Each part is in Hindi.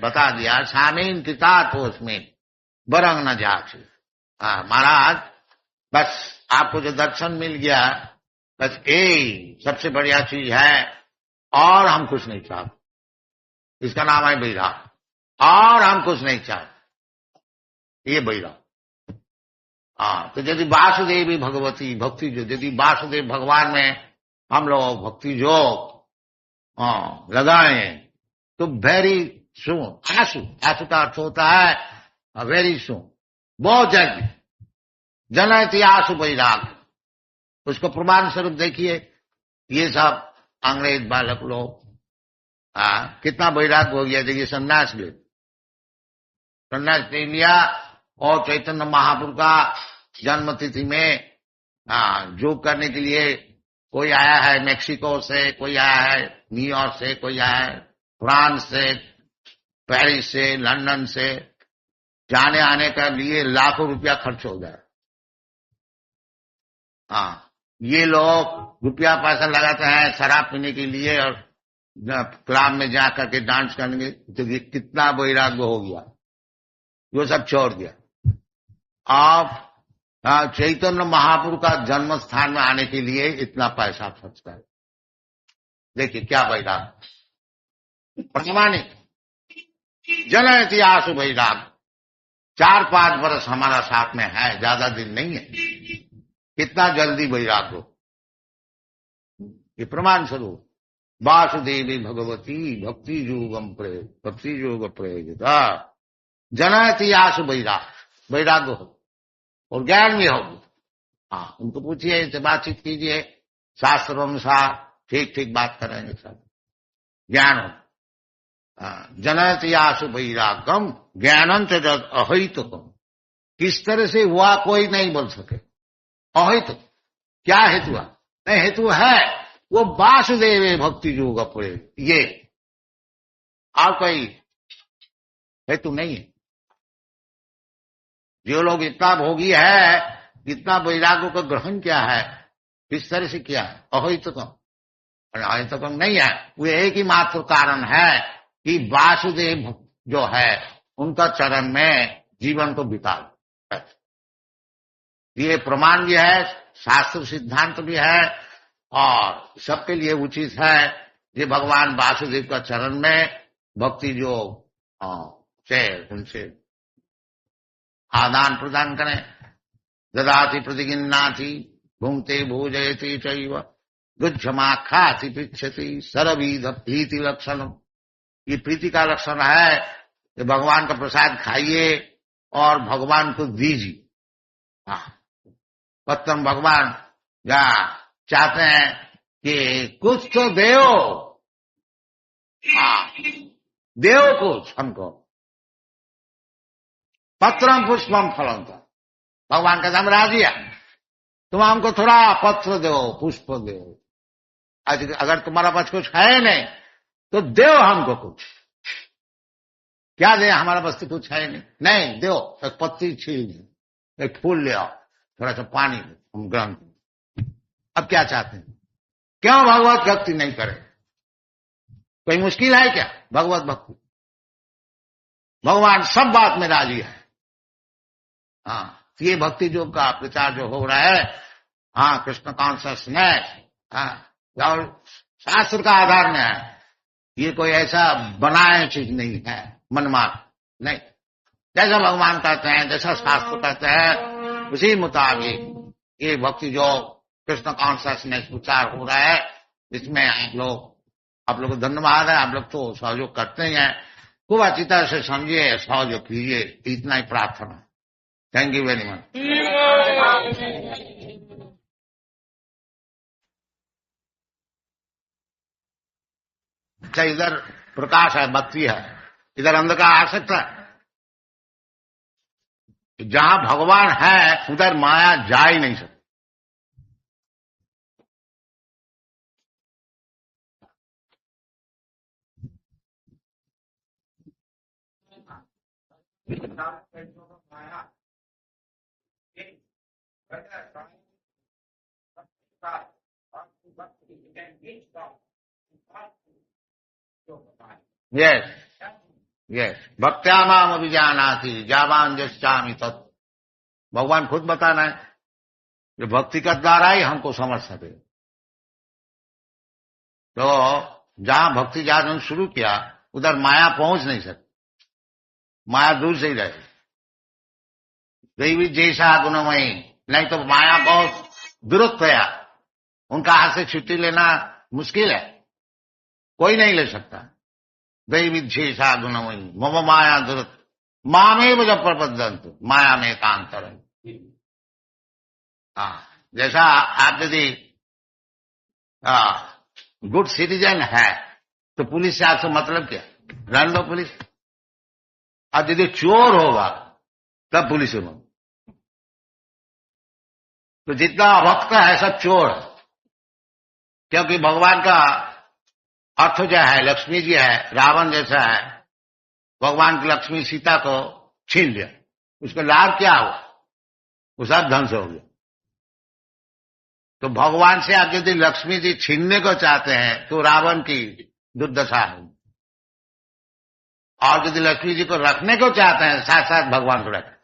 बता दिया, सामीन पिता तो उसमें बरंग न जाच। महाराज बस आपको जो दर्शन मिल गया, बस यही सबसे बढ़िया चीज है, और हम कुछ नहीं चाहते। इसका नाम है वैराग, और हम कुछ नहीं चाहते, ये वैराग। तो यदि वासुदेवी भगवती भक्ति जो, यदि वासुदेव भगवान में हम लोग भक्ति योग लगाए तो वेरी सुन, आंसू, आंसू का अर्थ होता है वेरी सुन, बहुत जल्दी जनयति आंसू वैराग। उसको प्रमाण स्वरूप देखिए, ये सब अंग्रेज बालक लोग कितना वैराग हो गया। देखिए सन्यास ले, सन्यास ले लिया, और चैतन्य महाप्रभु का जन्म तिथि में योग करने के लिए कोई आया है मेक्सिको से, कोई आया है न्यूयॉर्क से, कोई आया है फ्रांस से, पेरिस से, लंदन से, जाने आने का लिए लाखों रुपया खर्च हो जाए। ये लोग रुपया पैसा लगाते हैं शराब पीने के लिए और क्लब में जा करके डांस करने, तो ये कितना वैराग्य हो गया, वो सब छोड़ दिया। आप चैतन्य महाप्रभु का जन्म स्थान में आने के लिए इतना पैसा खर्च कर, देखिए क्या वैराग्य, प्रामाणिक जनयति आंसू वैराग। 4-5 वर्ष हमारा साथ में है, ज्यादा दिन नहीं है, कितना जल्दी वैराग हो। ये प्रमाण स्वरूप वासुदेवी भगवती भक्ति योगम प्रयोग, भक्ति योग प्रयोगिता जनयति आंसू वैराग, वैराग्य हो और ज्ञान भी होगी। उनको पूछिए, इनसे बातचीत कीजिए, शास्त्र अनुसार ठीक ठीक बात करेंगे सब, ज्ञान हो। जनयति आंसू वैरागम ज्ञानंत जद अहितुकम। किस तरह से हुआ कोई नहीं बोल सके। अहित क्या हेतु है? नहीं, हेतु है वो वासुदेव भक्ति योग पड़े, ये और कोई हेतु नहीं है। जो लोग इतना भोगी है, इतना वैराग्य को ग्रहण किया है, किस तरह से किया है? अहितुकम, अहितुकम नहीं है। वो एक ही मात्र कारण है कि वासुदेव जो है उनका चरण में जीवन को बिता। ये प्रमाण भी है, शास्त्र सिद्धांत भी है, और सबके लिए उचित है ये भगवान वासुदेव का चरण में भक्ति जो से उनसे आदान प्रदान करें। ददाति प्रतिगिन्नाति भुंक्ते भोजयति चैव गुच्छमा खाति पृच्छति सर्वविध प्रीति लक्षण। ये प्रीति का लक्षण है कि भगवान का प्रसाद खाइए और भगवान को दीजिए। पत्तम भगवान या चाहते हैं कि कुछ तो देओ, देओ कुछ हमको। पत्रम पुष्पम फलम था, भगवान का हम राजी है, तुम हमको थोड़ा पत्र दो, पुष्प दो। अगर तुम्हारा पास कुछ है नहीं तो दो हमको कुछ। क्या दे, हमारा पास तो कुछ है नहीं, नहीं दो, एक पत्ती छील दो, एक फूल ले आओ, थोड़ा सा पानी दो, हम ग्रहण करें। अब क्या चाहते हैं? क्यों भगवत भक्ति नहीं करें? कोई मुश्किल है क्या भगवत भक्ति? भगवान सब बात में राजी है। ये भक्ति योग का प्रचार जो हो रहा है, कृष्ण कॉन्शियसनेस, और शास्त्र का आधार में है। ये कोई ऐसा बनाया चीज नहीं है, मनमार नहीं। जैसा भगवान कहते हैं, जैसा शास्त्र कहते हैं, उसी मुताबिक ये भक्ति जो कृष्ण कॉन्शियसनेस प्रचार हो रहा है, इसमें आप लोग को धन्यवाद है। आप लोग तो सहयोग करते ही हैं, खूब अच्छी तरह से समझिए, सहयोग कीजिए, इतना ही प्रार्थना। Thank you very much. अच्छा, इधर प्रकाश है, बत्ती है, इधर अंधकार आ सकता है? जहां भगवान है उधर माया जा ही नहीं सकती। Yes. ये भक्त्या माम अभिजानाति जावान यश्चामि तत्, भगवान खुद बताना है कि भक्ति का द्वारा ही हमको समझ सके। तो जहां भक्ति जागरण शुरू किया उधर माया पहुंच नहीं सकती, माया दूर से ही रहे। दैवी जैसा गुणमयी, नहीं तो माया बहुत दूरत्व है, उनका हाथ से छुट्टी लेना मुश्किल है, कोई नहीं ले सकता। दैवी जैसा गुणमयी मम माया दूरत्व मामेव जब प्रबद्धंतु माया में एकांतर। हाँ, जैसा आप यदि गुड सिटीजन है तो पुलिस से आपसे मतलब क्या, रन लो पुलिस। अब यदि चोर होगा तब पुलिस से मांगो। तो जितना भक्त है सब चोर है, क्योंकि भगवान का अर्थ जो है लक्ष्मी जी है, रावण जैसा है, भगवान की लक्ष्मी सीता को छीन लिया, उसका लाभ क्या हुआ, वो सब ध्वंस हो गया। तो भगवान से आप यदि लक्ष्मी जी छीनने को चाहते हैं तो रावण की दुर्दशा है, और यदि लक्ष्मी जी को रखने को चाहते हैं साथ साथ भगवान को रखें,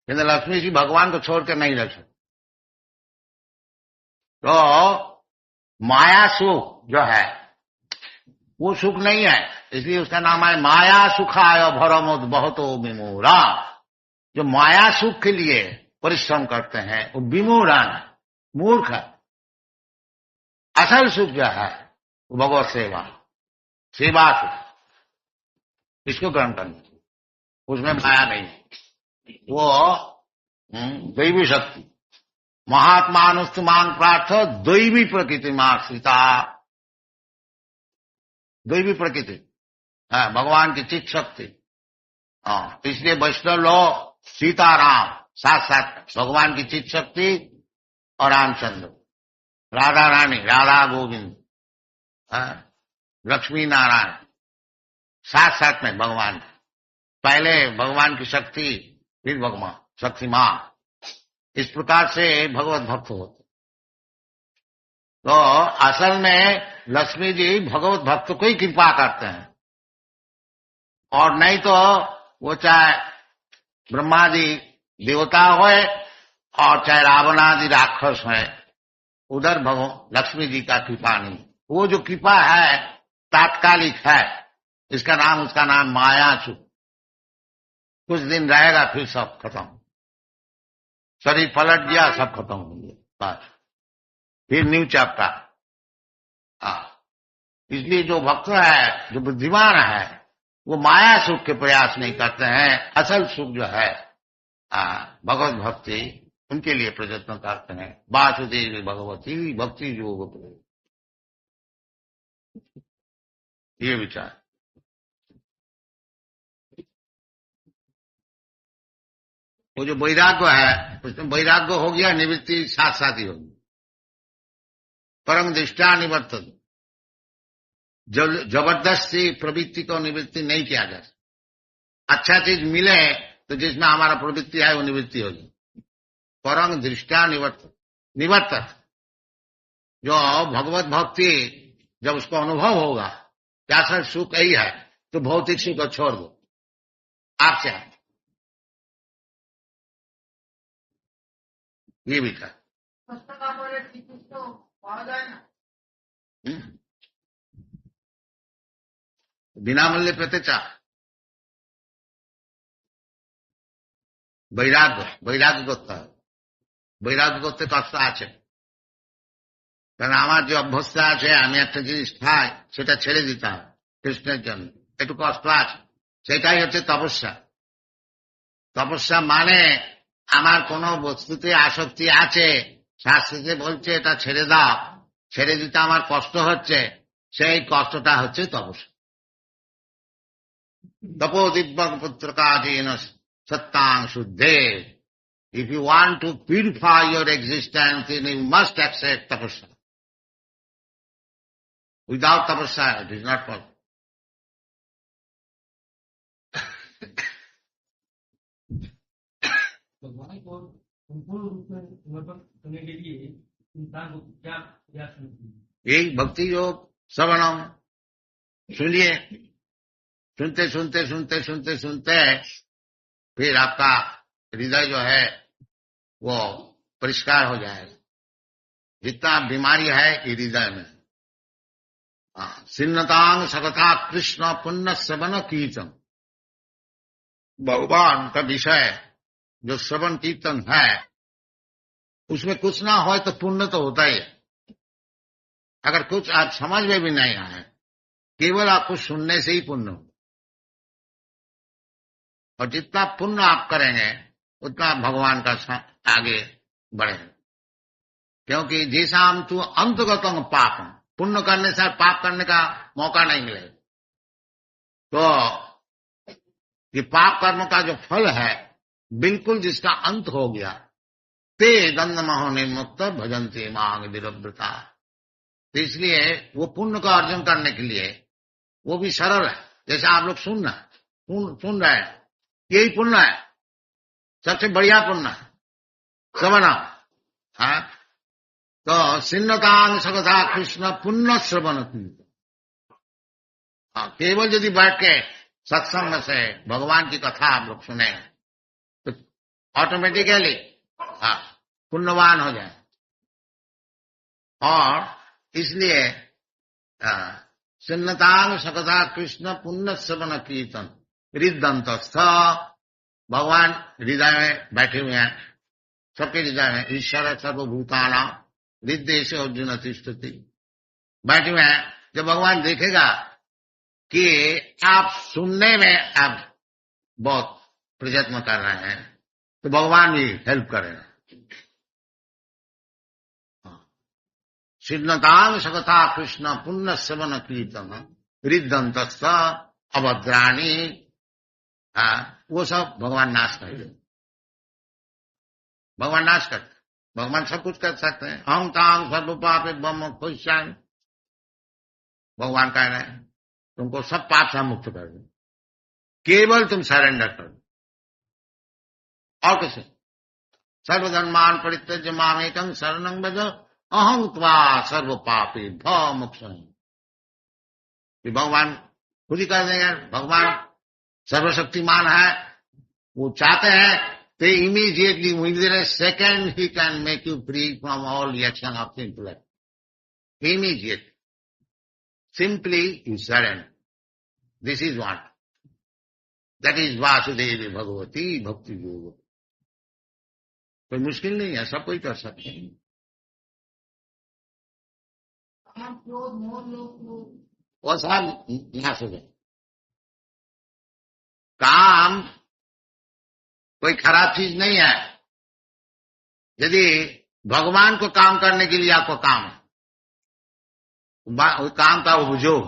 किंतु लक्ष्मी जी भगवान को छोड़कर नहीं रख सकते। तो माया सुख जो है वो सुख नहीं है, इसलिए उसका नाम है माया सुखाय भरमोद बहुतो विमूढ़ा। जो माया सुख के लिए परिश्रम करते हैं वो विमूढ़ान है, मूर्ख है। असल सुख जो है वो भगवत सेवा, सेवा सुख, इसको ग्रहण करना चाहिए, उसमें माया नहीं है। वो दैवी शक्ति, महात्मानुस्तुमान प्रार्थ दैवी प्रकृति माश्रिता, दैवी प्रकृति है भगवान की चित्त शक्ति। इसलिए वैष्णव लोग सीताराम साथ साथ भगवान की चित्त शक्ति और रामचंद्र, राधा रानी, राधा गोविंद, लक्ष्मी नारायण साथ साथ में भगवान, पहले भगवान की शक्ति फिर भगवान शक्ति मां, इस प्रकार से भगवत भक्त होते। तो असल में लक्ष्मी जी भगवत भक्त को ही कृपा करते हैं, और नहीं तो वो चाहे ब्रह्मादि देवता होए और चाहे रावणादि राक्षस है, उधर भगवान लक्ष्मी जी का कृपा नहीं। वो जो कृपा है तात्कालिक है, इसका नाम, उसका नाम माया सुख, कुछ दिन रहेगा फिर सब खत्म, शरीर पलट गया सब खत्म हो गया, बस फिर न्यू चैप्टर। इसलिए जो भक्त है, जो बुद्धिमान है, वो माया सुख के प्रयास नहीं करते हैं, असल सुख जो है भगवत भक्ति, उनके लिए प्रयत्न करते हैं। वासुदेव भगवती भक्ति योग, ये विचार। वो जो वैराग्य है उसमें वैराग्य हो गया, निवृत्ति साथ साथ ही होगी। परम दृष्टा निवर्तन, जबरदस्ती प्रवृत्ति को निवृत्ति नहीं किया जा सकता। अच्छा चीज मिले तो जिसमें हमारा प्रवृत्ति है वो निवृत्ति होगी। परम दृष्टा निवर्तन, जो भगवत भक्ति जब उसको अनुभव होगा क्या सर सुख यही है, तो भौतिक सुख को छोड़ दो, आपसे है ये भी था। বিনামূল্যে পেতে চায়, বৈরাগ্য করতে হবে। বৈরাগ্য করতে কষ্ট আছে, কারণ আমার যে অভ্যস্ত আছে আমি একটা জিনিস খাই সেটা ছেড়ে দিতে হবে কৃষ্ণের জন্য, একটু কষ্ট আছে। সেটাই হচ্ছে তপস্যা। তপস্যা মানে আমার কোনো বস্তুতে আসক্তি আছে, শাস্ত্রে বলছে এটা ছেড়ে দাও, ছেড়ে দিতে আমার কষ্ট হচ্ছে, সেই কষ্টটা হচ্ছে তপস্যা। तपो दिव्य पुत्र का gene सत्तांग शुद्धे। If you want to purify your existence, then you must accept tapasya. Without tapasya, it is not possible. भगवान को संपूर्ण रूप में समर्पण करने के लिए इंसान को क्या प्रयास करना चाहिए? यही भक्ति योग श्रवणम, सुनिए सुनते सुनते सुनते सुनते सुनते फिर आपका हृदय जो है वो परिष्कार हो जाएगा। जितना बीमारी है हृदय में, सिन्नतांग सगता कृष्ण पुण्य श्रवण कीर्तन, भगवान का विषय जो श्रवण कीर्तन है उसमें कुछ ना हो तो पुण्य तो होता ही। अगर कुछ आप समझ में भी नहीं आए, केवल आपको सुनने से ही पुण्य हो। और जितना पुण्य आप करेंगे उतना भगवान का आगे बढ़ेगा। क्योंकि जैसा तू अंतगत पाप, पुण्य करने से पाप करने का मौका नहीं मिलेगा। तो ये पाप कर्म का जो फल है बिल्कुल जिसका अंत हो गया, ते दंड महो निर्मुक्त भजन्ते मांग विरव्रता। तो इसलिए वो पुण्य का अर्जन करने के लिए वो भी सरल है। जैसे आप लोग सुन रहे हैं, यही पुण्य है, सबसे बढ़िया पुण्य है श्रवण। तो सिन्नतांग सगता कृष्ण पुण्य श्रवण। केवल यदि बैठ के सत्संग से भगवान की कथा आप लोग सुने तो ऑटोमेटिकली पुण्यवान हो जाए। और इसलिए सिन्नतांग सगता कृष्ण पुण्य श्रवण कीर्तन हृदयंतस्थ, भगवान हृदय में बैठे हुए हैं, सबके हृदय में। ईश्वर सर्वभूतानां हृदय से अर्जुन तिष्ठति, बैठे हुए हैं। जब भगवान देखेगा कि आप सुनने में आप बहुत प्रयत्न कर रहे हैं तो भगवान भी हेल्प करेगा। सिन्नतांग सगता कृष्ण पुण्य श्रवण कीर्तन हृदयंतस्थ अभद्राणी, वो सब भगवान नाश करते। भगवान नाश करते, भगवान सब कुछ कर सकते हैं। हम तांग सर्व पापे ब्रह्म खुशान, भगवान कह रहे हैं तुमको सब पाप से मुक्त कर दो, केवल तुम सरेंडर कर दो। और कैसे? सर्वधर्मान परित्यज्य मामेकं शरणं व्रज अहं त्वा सर्व पापे भव मोक्षं। भगवान खुद ही कह देंगे। भगवान सर्वशक्तिमान है, वो चाहते हैं तो immediately within a second he can make you free from all reaction of intellect. Immediate, simply you surrender. This is what, that is Vasudev Bhagwati भक्ति योग। कोई मुश्किल नहीं है, सब कोई कर सकते हैं। वो सब यहां से काम कोई खराब चीज नहीं है। यदि भगवान को काम करने के लिए आपको काम है, काम का उपयोग।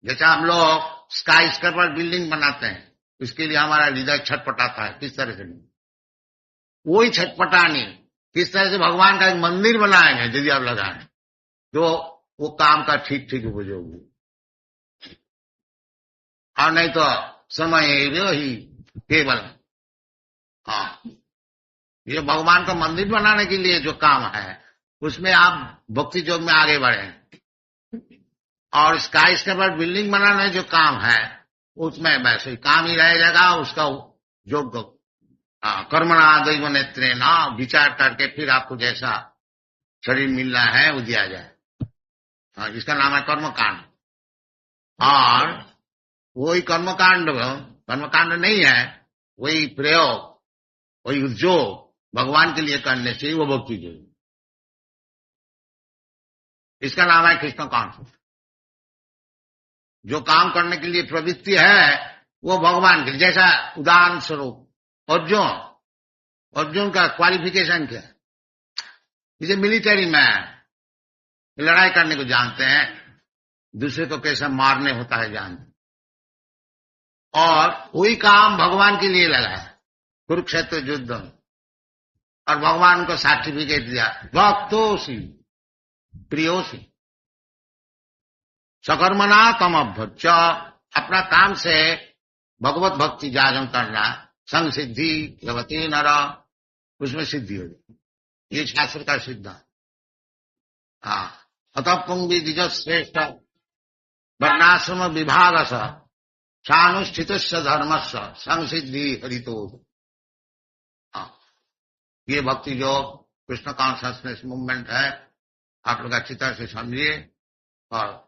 जैसे हम लोग स्काई स्क्रैपर बिल्डिंग बनाते हैं, उसके लिए हमारा हृदय छटपटाता है, किस तरह से नहीं, वही छटपटानी किस तरह से भगवान का एक मंदिर बनाएंगे यदि आप लगाएं तो वो काम का ठीक ठीक उपयोग हो। और नहीं तो समय ही केवल, ये भगवान का मंदिर बनाने के लिए जो काम है उसमें आप भक्ति योग में आगे बढ़े। और स्काई स्क्रैपर बिल्डिंग बनाने जो काम है उसमें वैसे काम ही रह जाएगा। उसका जो कर्मणा दैव नेत्रे ना विचार करके फिर आपको जैसा शरीर मिलना है वो दिया जाए। इसका नाम है कर्मकांड। और वही कर्मकांड नहीं है, वही प्रयोग, वही उद्योग भगवान के लिए करने से वो भक्ति जो, इसका नाम है कृष्ण कांड। जो काम करने के लिए प्रवृत्ति है वो भगवान के लिए। जैसा उदाहरण स्वरूप अर्जुन का क्वालिफिकेशन क्या है? इसे मिलिट्री में लड़ाई करने को जानते हैं, दूसरे को कैसे मारने होता है जानते, और वही काम भगवान के लिए लगा है कुरुक्षेत्र युद्ध में। और भगवान को सर्टिफिकेट दिया, भक्तोसी प्रियोसी सकर्मणा तम अभ्यर्च। अपना काम से भगवत भक्ति जागरण करना, संग सिद्धि भगवती नर, उसमें सिद्धि हो जाती। ये शास्त्र का सिद्धांत। अतः पुंग भी द्विज श्रेष्ठ वर्णाश्रम विभाग सानुष्ठित धर्मस्व संसिद्धि हरितो। ये भक्ति जो कृष्ण कॉन्शसनेस मूवमेंट है, आप लोग अच्छी तरह से समझिए और